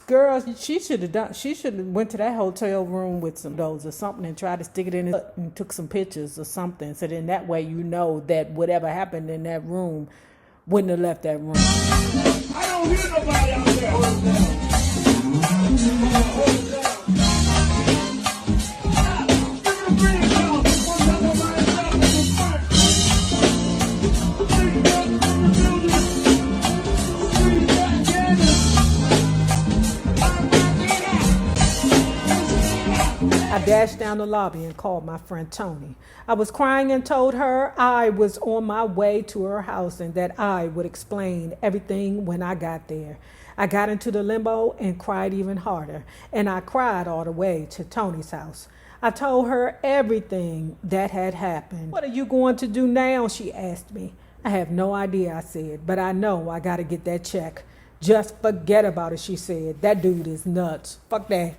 Girl, she should have went to that hotel room with some those or something and tried to stick it in it and took some pictures or something. So then that way you know that whatever happened in that room wouldn't have left that room. I don't hear nobody out there. Hold it down. Hold it down. I dashed down the lobby and called my friend Tony. I was crying and told her I was on my way to her house and that I would explain everything when I got there. I got into the limo and cried even harder, and I cried all the way to Tony's house. I told her everything that had happened. What are you going to do now? She asked me. I have no idea, I said, but I know I got to get that check. Just forget about it, she said. That dude is nuts. Fuck that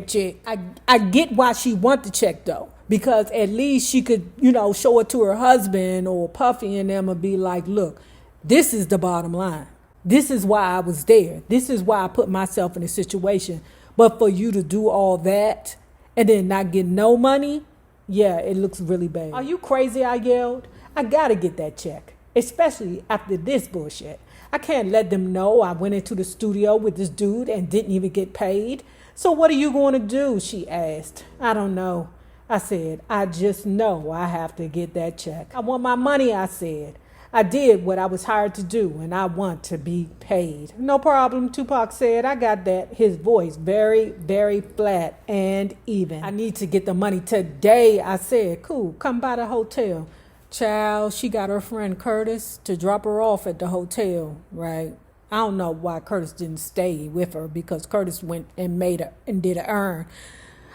chick. I get why she want the check though, because at least she could, show it to her husband or Puffy and them and be like, look, this is the bottom line. This is why I was there. This is why I put myself in a situation. But for you to do all that and then not get no money, yeah, it looks really bad. Are you crazy? I yelled. I gotta get that check, especially after this bullshit. I can't let them know I went into the studio with this dude and didn't even get paid. So what are you going to do? She asked. I don't know. I said, I just know I have to get that check. I want my money, I said. I did what I was hired to do, and I want to be paid. No problem, Tupac said. I got that. His voice very, very flat and even. I need to get the money today, I said. Cool, come by the hotel. Child, she got her friend Curtis to drop her off at the hotel, right? I don't know why Curtis didn't stay with her, because Curtis went and did an earn.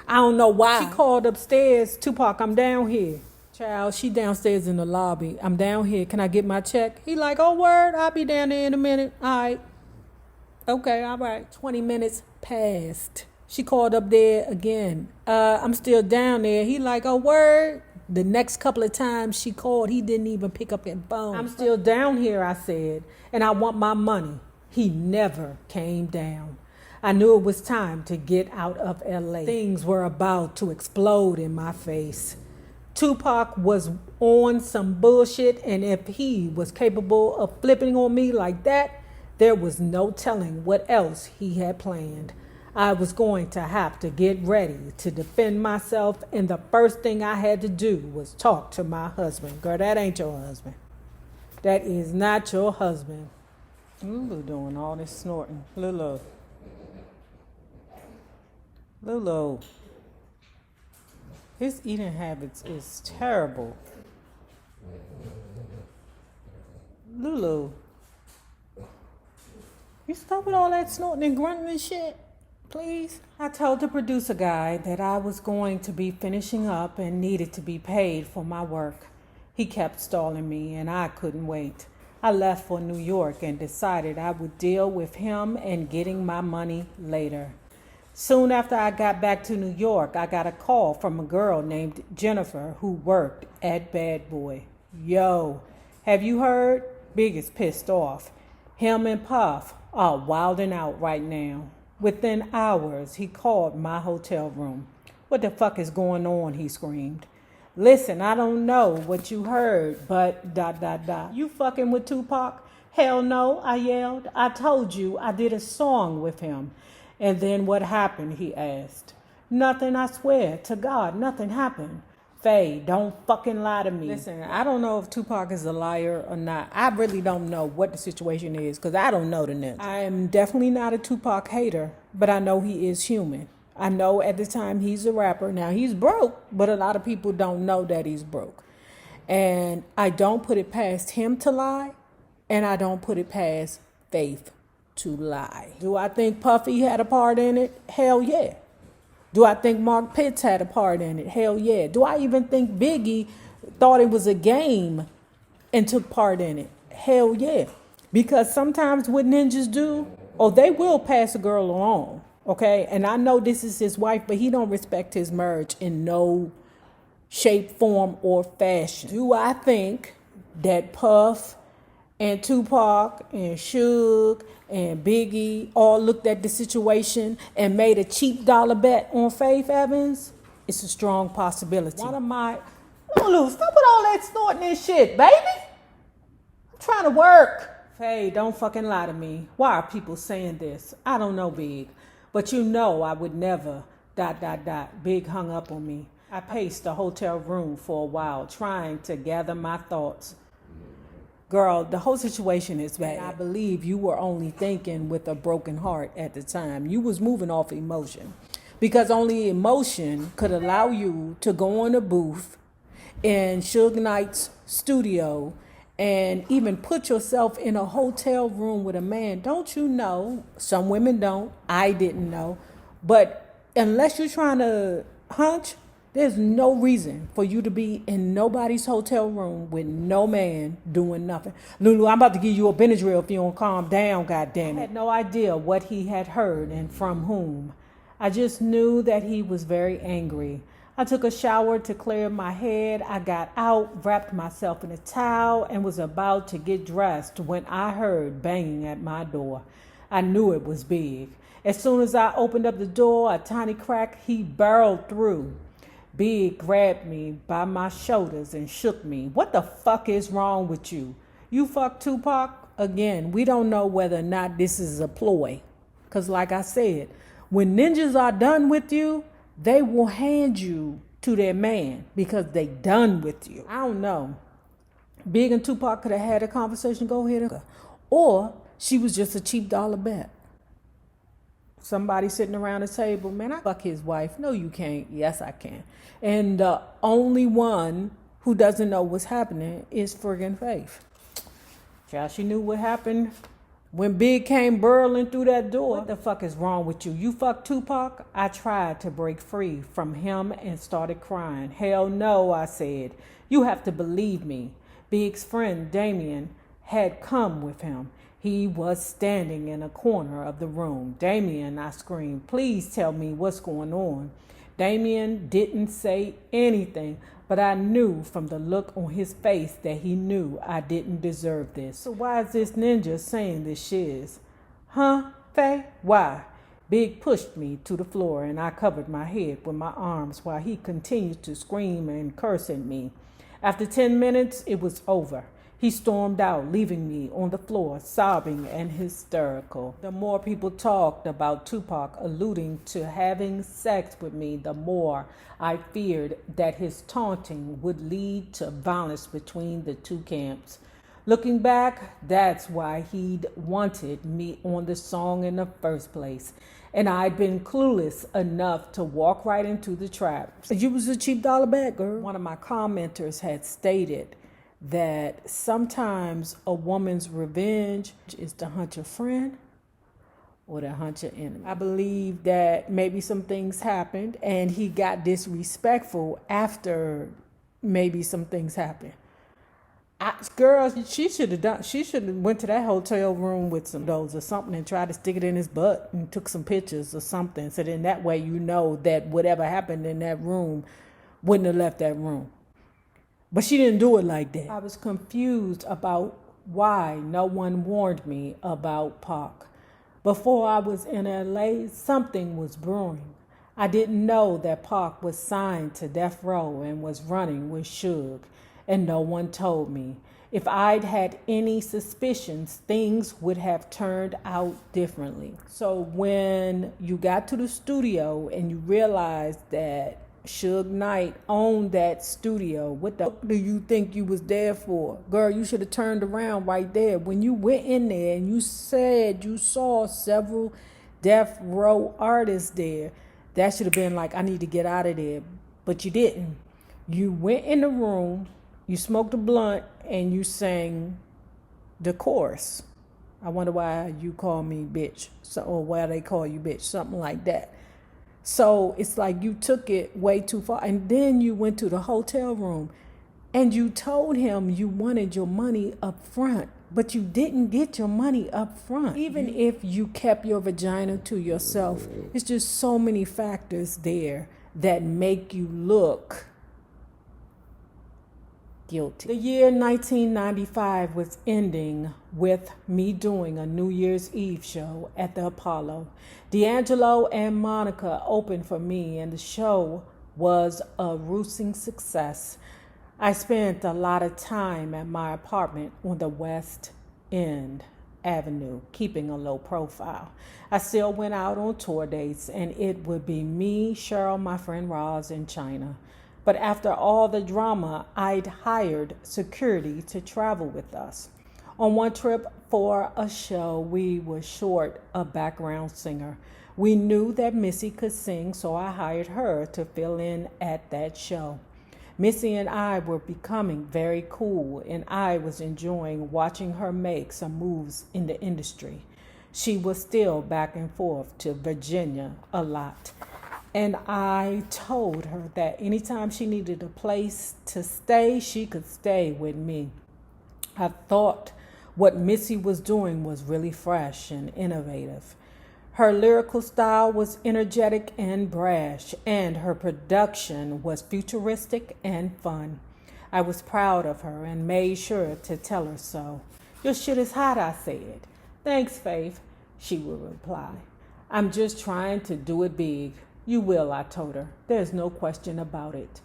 I don't know why. She called upstairs. Tupac, I'm down here. Child, she downstairs in the lobby. I'm down here. Can I get my check? He like, oh, word, I'll be down there in a minute. All right. Okay, all right. 20 minutes passed. She called up there again. I'm still down there. He like, oh, word. The next couple of times she called, he didn't even pick up that phone. I'm still down here, I said, and I want my money. He never came down. I knew it was time to get out of LA. Things were about to explode in my face. Tupac was on some bullshit, and if he was capable of flipping on me like that, there was no telling what else he had planned. I was going to have to get ready to defend myself, and the first thing I had to do was talk to my husband. Girl, that ain't your husband. That is not your husband. Lulu doing all this snorting. Lulu. His eating habits is terrible. Lulu. You stop with all that snorting and grunting and shit, please. I told the producer guy that I was going to be finishing up and needed to be paid for my work. He kept stalling me, and I couldn't wait. I left for New York and decided I would deal with him and getting my money later. Soon after I got back to New York, I got a call from a girl named Jennifer who worked at Bad Boy. Yo, have you heard? Big is pissed off. Him and Puff are wilding out right now. Within hours, he called my hotel room. What the fuck is going on? He screamed. Listen, I don't know what you heard, but ... You fucking with Tupac? Hell no, I yelled. I told you I did a song with him. And then what happened, he asked. Nothing, I swear to God, nothing happened. Faye, don't fucking lie to me. Listen, I don't know if Tupac is a liar or not. I really don't know what the situation is, because I don't know the news. I am definitely not a Tupac hater, but I know he is human. I know at the time he's a rapper. Now, he's broke, but a lot of people don't know that he's broke. And I don't put it past him to lie, and I don't put it past Faith to lie. Do I think Puffy had a part in it? Hell yeah. Do I think Mark Pitts had a part in it? Hell yeah. Do I even think Biggie thought it was a game and took part in it? Hell yeah. Because sometimes what ninjas do, they will pass a girl along. Okay, and I know this is his wife, but he don't respect his marriage in no shape, form, or fashion. Do I think that Puff And Tupac and Suge and Biggie all looked at the situation and made a cheap dollar bet on Faith Evans, it's a strong possibility. One of my, Lulu, stop with all that snorting and shit, baby. I'm trying to work. Faye, don't fucking lie to me. Why are people saying this? I don't know, Big. But you know I would never, ... Big hung up on me. I paced the hotel room for a while, trying to gather my thoughts. Girl, the whole situation is bad. I believe you were only thinking with a broken heart at the time. You was moving off emotion. Because only emotion could allow you to go on a booth in Suge Knight's studio and even put yourself in a hotel room with a man. Don't you know? Some women don't. I didn't know. But unless you're trying to hunch, there's no reason for you to be in nobody's hotel room with no man doing nothing. Lulu, I'm about to give you a Benadryl if you don't calm down, goddammit. I had no idea what he had heard and from whom. I just knew that he was very angry. I took a shower to clear my head. I got out, wrapped myself in a towel, and was about to get dressed when I heard banging at my door. I knew it was Big. As soon as I opened up the door, a tiny crack, he barreled through. Big grabbed me by my shoulders and shook me. What the fuck is wrong with you? You fuck Tupac? Again, we don't know whether or not this is a ploy. Because like I said, when ninjas are done with you, they will hand you to their man because they done with you. I don't know. Big and Tupac could have had a conversation, go ahead. Or she was just a cheap dollar bet. Somebody sitting around the table, man, I fuck his wife. No, you can't. Yes, I can. And the only one who doesn't know what's happening is friggin' Faith. Child, she knew what happened when Big came burling through that door. What the fuck is wrong with you? You fuck Tupac? I tried to break free from him and started crying. Hell no, I said. You have to believe me. Big's friend, Damien, had come with him. He was standing in a corner of the room. Damien, I screamed, please tell me what's going on. Damien didn't say anything, but I knew from the look on his face that he knew I didn't deserve this. So why is this ninja saying this shiz? Huh, Faye? Why? Big pushed me to the floor and I covered my head with my arms while he continued to scream and curse at me. After 10 minutes, it was over. He stormed out, leaving me on the floor, sobbing and hysterical. The more people talked about Tupac alluding to having sex with me, the more I feared that his taunting would lead to violence between the two camps. Looking back, that's why he'd wanted me on the song in the first place. And I'd been clueless enough to walk right into the trap. You was a cheap dollar bet, girl. One of my commenters had stated that sometimes a woman's revenge is to hunt your friend or to hunt your enemy. I believe that maybe some things happened and he got disrespectful after maybe some things happened. Girl, she should have went to that hotel room with some dolls or something and tried to stick it in his butt and took some pictures or something. So then that way you know that whatever happened in that room wouldn't have left that room. But she didn't do it like that. I was confused about why no one warned me about Pac. Before I was in LA, something was brewing. I didn't know that Pac was signed to Death Row and was running with Suge, and no one told me. If I'd had any suspicions, things would have turned out differently. So when you got to the studio and you realized that Suge Knight owned that studio, what the fuck do you think you was there for? Girl, you should have turned around right there. When you went in there and you said you saw several Death Row artists there, that should have been like, I need to get out of there. But you didn't. You went in the room, you smoked a blunt, and you sang the chorus. I wonder why you call me bitch, or why they call you bitch, something like that. So it's like you took it way too far. And then you went to the hotel room and you told him you wanted your money up front, but you didn't get your money up front. Even if you kept your vagina to yourself, it's just so many factors there that make you look guilty. The year 1995 was ending with me doing a New Year's Eve show at the Apollo. D'Angelo and Monica opened for me, and the show was a rousing success. I spent a lot of time at my apartment on the West End Avenue, keeping a low profile. I still went out on tour dates, and it would be me, Cheryl, my friend Roz, and China. But after all the drama, I'd hired security to travel with us. On one trip for a show, we were short a background singer. We knew that Missy could sing, so I hired her to fill in at that show. Missy and I were becoming very cool, and I was enjoying watching her make some moves in the industry. She was still back and forth to Virginia a lot. And I told her that anytime she needed a place to stay, she could stay with me. I thought what Missy was doing was really fresh and innovative. Her lyrical style was energetic and brash, and her production was futuristic and fun. I was proud of her and made sure to tell her so. "Your shit is hot," I said. "Thanks, Faith," she would reply. "I'm just trying to do it big." "You will," I told her. "There's no question about it."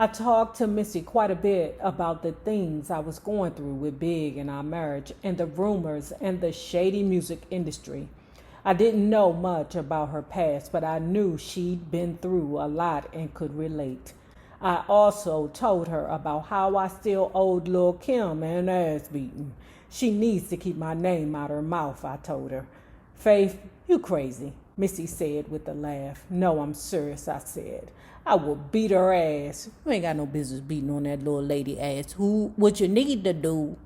I talked to Missy quite a bit about the things I was going through with Big and our marriage and the rumors and the shady music industry. I didn't know much about her past, but I knew she'd been through a lot and could relate. I also told her about how I still owed Lil' Kim an ass beating. "She needs to keep my name out her mouth," I told her. "Faith, you crazy," Missy said with a laugh. "No, I'm serious," I said. "I will beat her ass." "You ain't got no business beating on that little lady ass. What you need to do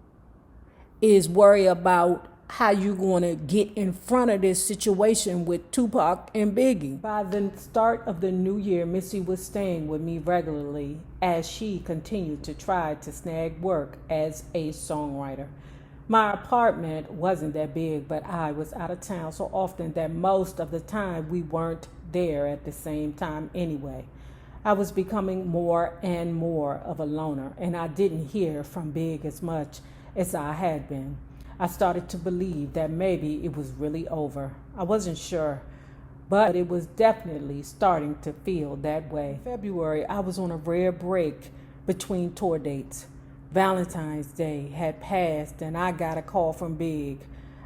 is worry about how you going to get in front of this situation with Tupac and Biggie." By the start of the new year, Missy was staying with me regularly as she continued to try to snag work as a songwriter. My apartment wasn't that big, but I was out of town so often that most of the time we weren't there at the same time anyway. I was becoming more and more of a loner, and I didn't hear from Big as much as I had been. I started to believe that maybe it was really over. I wasn't sure, but it was definitely starting to feel that way. In February, I was on a rare break between tour dates. Valentine's Day had passed, and I got a call from Big.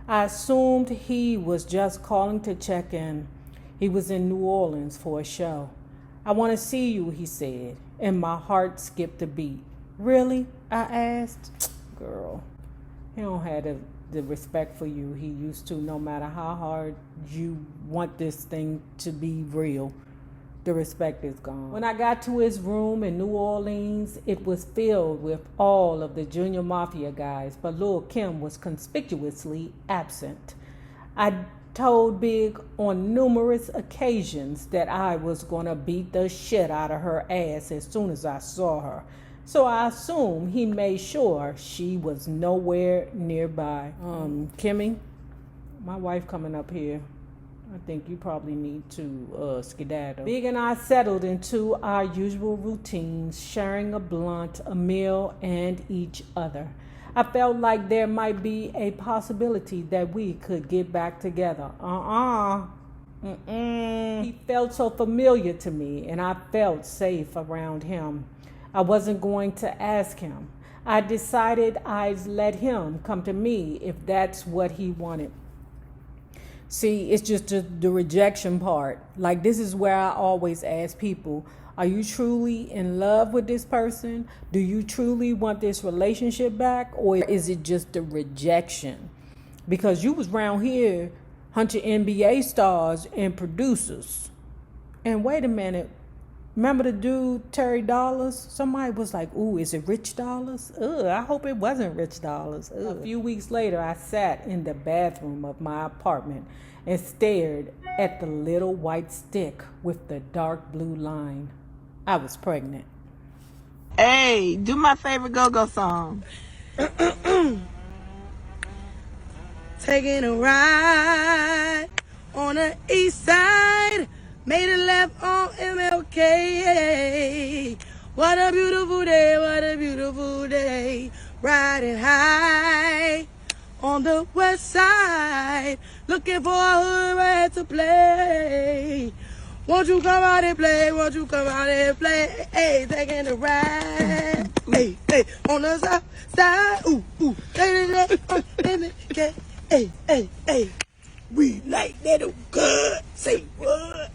I assumed he was just calling to check in. He was in New Orleans for a show. "I want to see you," he said, and my heart skipped a beat. "Really?" I asked. Girl, he don't have the respect for you he used to, no matter how hard you want this thing to be real. The respect is gone. When I got to his room in New Orleans, it was filled with all of the Junior Mafia guys, but Lil' Kim was conspicuously absent. I told Big on numerous occasions that I was going to beat the shit out of her ass as soon as I saw her. So I assume he made sure she was nowhere nearby. Kimmy, my wife coming up here. I think you probably need to skedaddle. Big and I settled into our usual routines, sharing a blunt, a meal, and each other. I felt like there might be a possibility that we could get back together. He felt so familiar to me, and I felt safe around him. I wasn't going to ask him. I decided I'd let him come to me if that's what he wanted. See, it's just the rejection part. Like, this is where I always ask people, are you truly in love with this person? Do you truly want this relationship back? Or is it just the rejection? Because you was around here hunting NBA stars and producers. And wait a minute. Remember the dude, Terry Dollars? Somebody was like, ooh, is it Rich Dollars? Ugh, I hope it wasn't Rich Dollars. Ugh. A few weeks later, I sat in the bathroom of my apartment and stared at the little white stick with the dark blue line. I was pregnant. Hey, do my favorite go-go song. Taking a ride on the east side. Made a left on MLK. What a beautiful day, what a beautiful day. Riding high on the west side, looking for a hood rat to play. Won't you come out and play? Won't you come out and play? Hey, taking the ride. Hey, hey, on the south side. Ooh, ooh. Hey, hey, hey. We like that good. Say what?